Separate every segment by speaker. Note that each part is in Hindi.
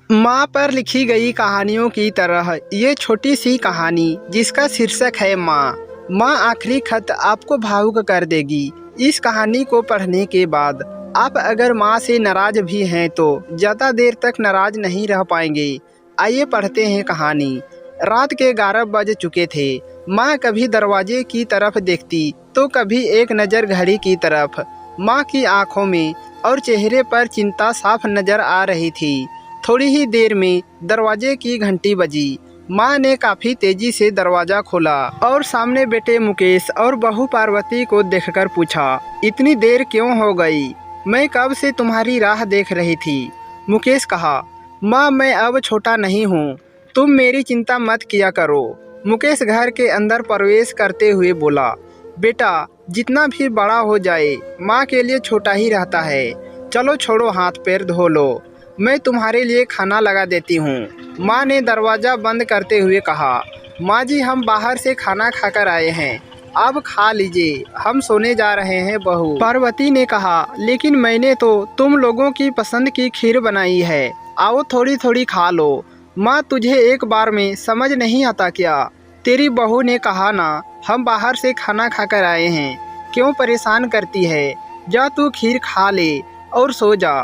Speaker 1: माँ पर लिखी गई कहानियों की तरह ये छोटी सी कहानी जिसका शीर्षक है माँ आखिरी खत आपको भावुक कर देगी। इस कहानी को पढ़ने के बाद आप अगर माँ से नाराज भी हैं तो ज़्यादा देर तक नाराज नहीं रह पाएंगे। आइए पढ़ते हैं कहानी। रात के 11 बज चुके थे। माँ कभी दरवाजे की तरफ देखती तो कभी एक नज़र घड़ी की तरफ। माँ की आंखों में और चेहरे पर चिंता साफ नजर आ रही थी। थोड़ी ही देर में दरवाजे की घंटी बजी। माँ ने काफ़ी तेजी से दरवाज़ा खोला और सामने बेटे मुकेश और बहू पार्वती को देखकर पूछा, इतनी देर क्यों हो गई? मैं कब से तुम्हारी राह देख रही थी। मुकेश कहा, माँ मैं अब छोटा नहीं हूँ, तुम मेरी चिंता मत किया करो। मुकेश घर के अंदर प्रवेश करते हुए बोला, बेटा जितना भी बड़ा हो जाए माँ के लिए छोटा ही रहता है। चलो छोड़ो, हाथ पैर धो लो, मैं तुम्हारे लिए खाना लगा देती हूँ। माँ ने दरवाज़ा बंद करते हुए कहा, माँ जी हम बाहर से खाना खाकर आए हैं, अब खा लीजिए, हम सोने जा रहे हैं। बहू पार्वती ने कहा, लेकिन मैंने तो तुम लोगों की पसंद की खीर बनाई है, आओ थोड़ी थोड़ी खा लो। माँ तुझे एक बार में समझ नहीं आता क्या? तेरी बहू ने कहा ना, हम बाहर से खाना खाकर आए हैं, क्यों परेशान करती है? जा तू खीर खा ले और सो जा,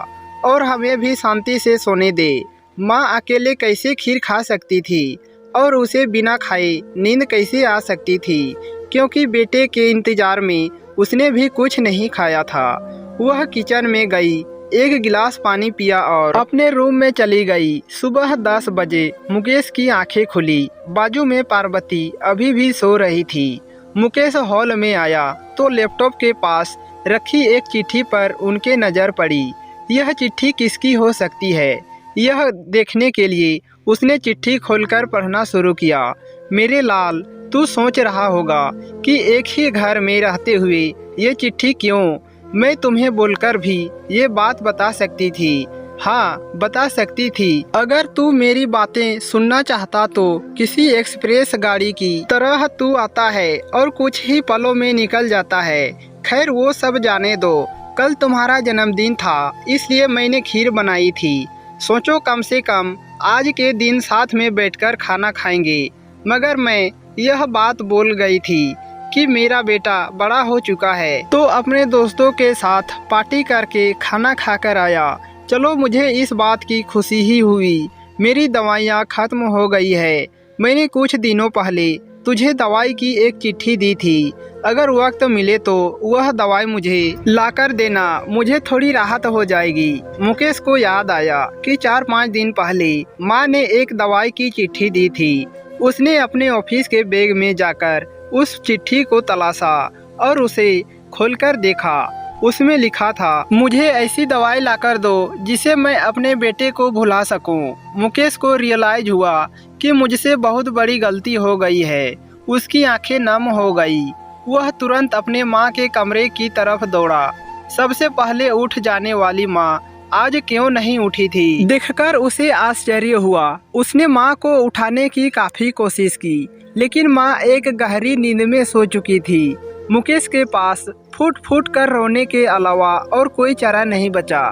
Speaker 1: और हमें भी शांति से सोने दे। माँ अकेले कैसे खीर खा सकती थी और उसे बिना खाए नींद कैसे आ सकती थी, क्योंकि बेटे के इंतजार में उसने भी कुछ नहीं खाया था। वह किचन में गई, एक गिलास पानी पिया और अपने रूम में चली गई। सुबह 10 बजे मुकेश की आंखें खुली। बाजू में पार्वती अभी भी सो रही थी। मुकेश हॉल में आया तो लैपटॉप के पास रखी एक चिट्ठी पर उनके नज़र पड़ी। यह चिट्ठी किसकी हो सकती है, यह देखने के लिए उसने चिट्ठी खोलकर पढ़ना शुरू किया। मेरे लाल, तू सोच रहा होगा कि एक ही घर में रहते हुए ये चिट्ठी क्यों? मैं तुम्हें बोलकर भी ये बात बता सकती थी। हाँ बता सकती थी। अगर तू मेरी बातें सुनना चाहता तो किसी एक्सप्रेस गाड़ी की तरह तू आता है और कुछ ही पलों में निकल जाता है। खैर वो सब जाने दो। कल तुम्हारा जन्मदिन था, इसलिए मैंने खीर बनाई थी। सोचो कम से कम आज के दिन साथ में बैठकर खाना खाएंगे। मगर मैं यह बात बोल गई थी कि मेरा बेटा बड़ा हो चुका है तो अपने दोस्तों के साथ पार्टी करके खाना खाकर आया। चलो मुझे इस बात की खुशी ही हुई। मेरी दवाइयाँ खत्म हो गई है। मैंने कुछ दिनों पहले तुझे दवाई की एक चिट्ठी दी थी। अगर वक्त मिले तो वह दवाई मुझे लाकर देना, मुझे थोड़ी राहत हो जाएगी। मुकेश को याद आया कि 4-5 दिन पहले माँ ने एक दवाई की चिट्ठी दी थी। उसने अपने ऑफिस के बैग में जाकर उस चिट्ठी को तलाशा और उसे खोलकर देखा। उसमें लिखा था, मुझे ऐसी दवाई लाकर दो जिसे मैं अपने बेटे को भुला सकूं। मुकेश को रियलाइज हुआ कि मुझसे बहुत बड़ी गलती हो गई है। उसकी आंखें नम हो गई। वह तुरंत अपने माँ के कमरे की तरफ दौड़ा। सबसे पहले उठ जाने वाली माँ आज क्यों नहीं उठी थी, देखकर उसे आश्चर्य हुआ। उसने माँ को उठाने की काफ़ी कोशिश की, लेकिन माँ एक गहरी नींद में सो चुकी थी। मुकेश के पास फूट फूट कर रोने के अलावा और कोई चारा नहीं बचा।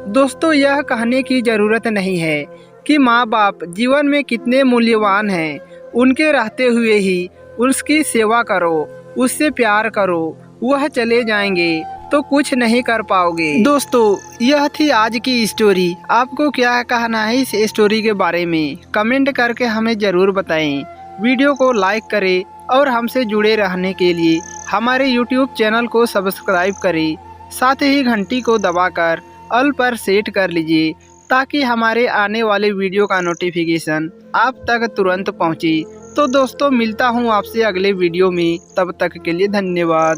Speaker 1: दोस्तों यह कहने की ज़रूरत नहीं है कि माँ बाप जीवन में कितने मूल्यवान हैं। उनके रहते हुए ही उसकी सेवा करो, उससे प्यार करो। वह चले जाएंगे तो कुछ नहीं कर पाओगे। दोस्तों यह थी आज की स्टोरी। आपको क्या कहना है इस स्टोरी के बारे में? कमेंट करके हमें ज़रूर बताएं। वीडियो को लाइक करें और हमसे जुड़े रहने के लिए हमारे YouTube चैनल को सब्सक्राइब करें। साथ ही घंटी को दबाकर ऑल पर सेट कर लीजिए ताकि हमारे आने वाले वीडियो का नोटिफिकेशन आप तक तुरंत पहुंचे। तो दोस्तों मिलता हूं आपसे अगले वीडियो में, तब तक के लिए धन्यवाद।